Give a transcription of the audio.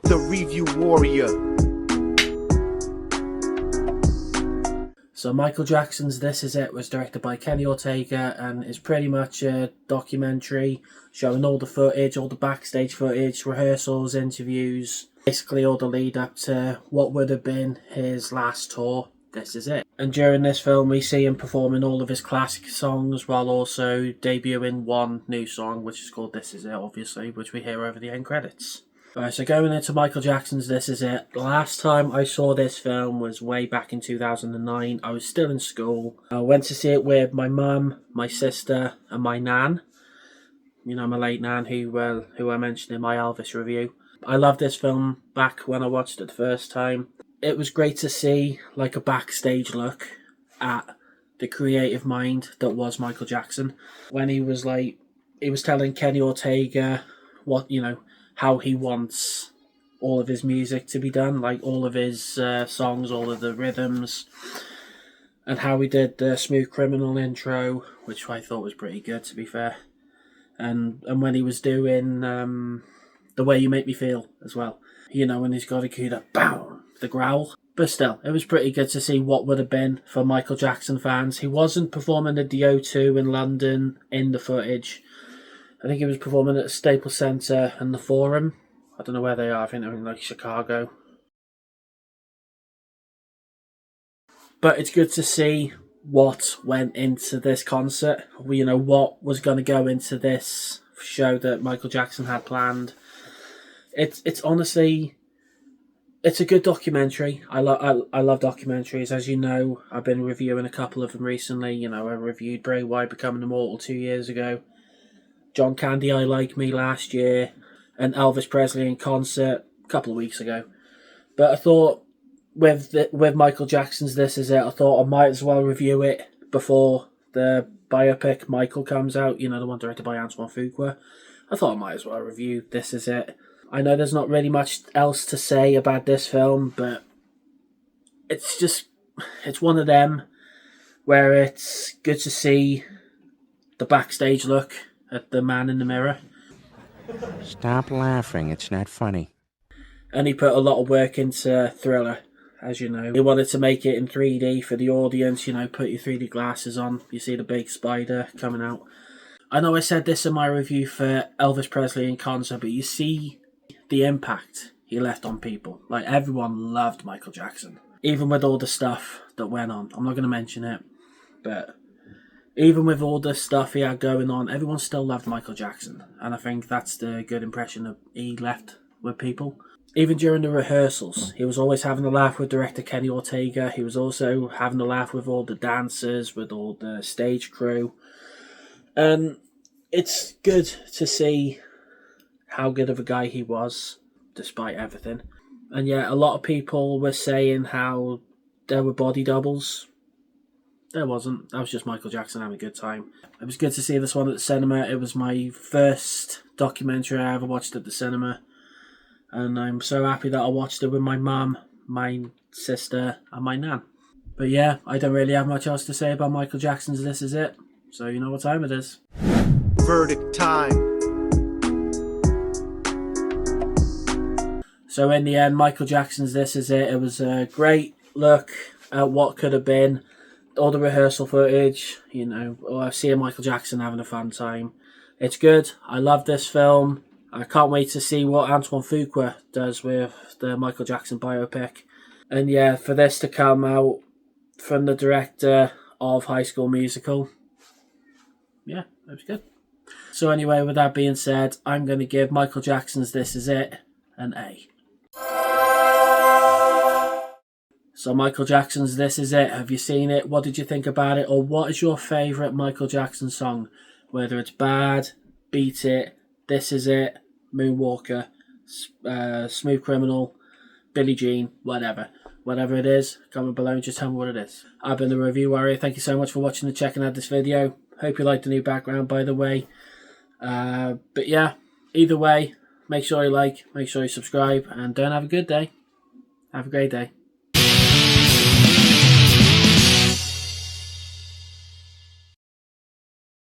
the review warrior. So Michael Jackson's This Is It was directed by Kenny Ortega and is pretty much a documentary showing all the footage, all the backstage footage, rehearsals, interviews, basically all the lead up to what would have been his last tour, This Is It. And during this film we see him performing all of his classic songs while also debuting one new song which is called This Is It, obviously, which we hear over the end credits. Right, so going into Michael Jackson's This Is It, the last time I saw this film was way back in 2009. I was still in school. I went to see it with my mum, my sister and my nan. You know, my late nan who I mentioned in my Elvis review. I loved this film back when I watched it the first time. It was great to see like a backstage look at the creative mind that was Michael Jackson. When he was telling Kenny Ortega what, how he wants all of his music to be done, like all of his songs, all of the rhythms, and how he did the Smooth Criminal intro, which I thought was pretty good, to be fair. And when he was doing The Way You Make Me Feel as well, when he's got a cue that BAM, the growl. But still, it was pretty good to see what would have been for Michael Jackson fans. He wasn't performing at the O2 in London in the footage. I think he was performing at the Staples Center and the Forum. I don't know where they are. I think they're in Chicago. But it's good to see what went into this concert. What was going to go into this show that Michael Jackson had planned. It's honestly, it's a good documentary. I love documentaries. As you know, I've been reviewing a couple of them recently. I reviewed Bray Wyatt Becoming Immortal 2 years ago. John Candy, I Like Me last year, and Elvis Presley in concert a couple of weeks ago. But I thought with Michael Jackson's This Is It, I thought I might as well review it before the biopic Michael comes out, the one directed by Antoine Fuqua. I thought I might as well review This Is It. I know there's not really much else to say about this film, but it's one of them where it's good to see the backstage look at the man in the mirror. Stop laughing, it's not funny. And he put a lot of work into Thriller, as you know. He wanted to make it in 3D for the audience, put your 3D glasses on, you see the big spider coming out. I know I said this in my review for Elvis Presley in concert, but you see the impact he left on people. Like, everyone loved Michael Jackson. Even with all the stuff that went on. I'm not going to mention it, but even with all the stuff he had going on, everyone still loved Michael Jackson. And I think that's the good impression that he left with people. Even during the rehearsals, he was always having a laugh with director Kenny Ortega. He was also having a laugh with all the dancers, with all the stage crew. And it's good to see how good of a guy he was, despite everything. And yeah, a lot of people were saying how there were body doubles. There wasn't. That was just Michael Jackson having a good time. It was good to see this one at the cinema. It was my first documentary I ever watched at the cinema. And I'm so happy that I watched it with my mum, my sister and my nan. But yeah, I don't really have much else to say about Michael Jackson's This Is It. So you know what time it is. Verdict time. So in the end, Michael Jackson's This Is It. It was a great look at what could have been. All the rehearsal footage, seeing Michael Jackson having a fun time. It's good. I love this film. I can't wait to see what Antoine Fuqua does with the Michael Jackson biopic. And yeah, for this to come out from the director of High School Musical, yeah, it was good. So anyway, with that being said, I'm going to give Michael Jackson's This Is It an A. So Michael Jackson's This Is It. Have you seen it? What did you think about it? Or what is your favourite Michael Jackson song? Whether it's Bad, Beat It, This Is It, Moonwalker, Smooth Criminal, Billie Jean, whatever. Whatever it is, comment below and just tell me what it is. I've been the Review Warrior. Thank you so much for watching and checking out this video. Hope you liked the new background, by the way. But yeah, either way, make sure you like, make sure you subscribe, and don't have a good day. Have a great day.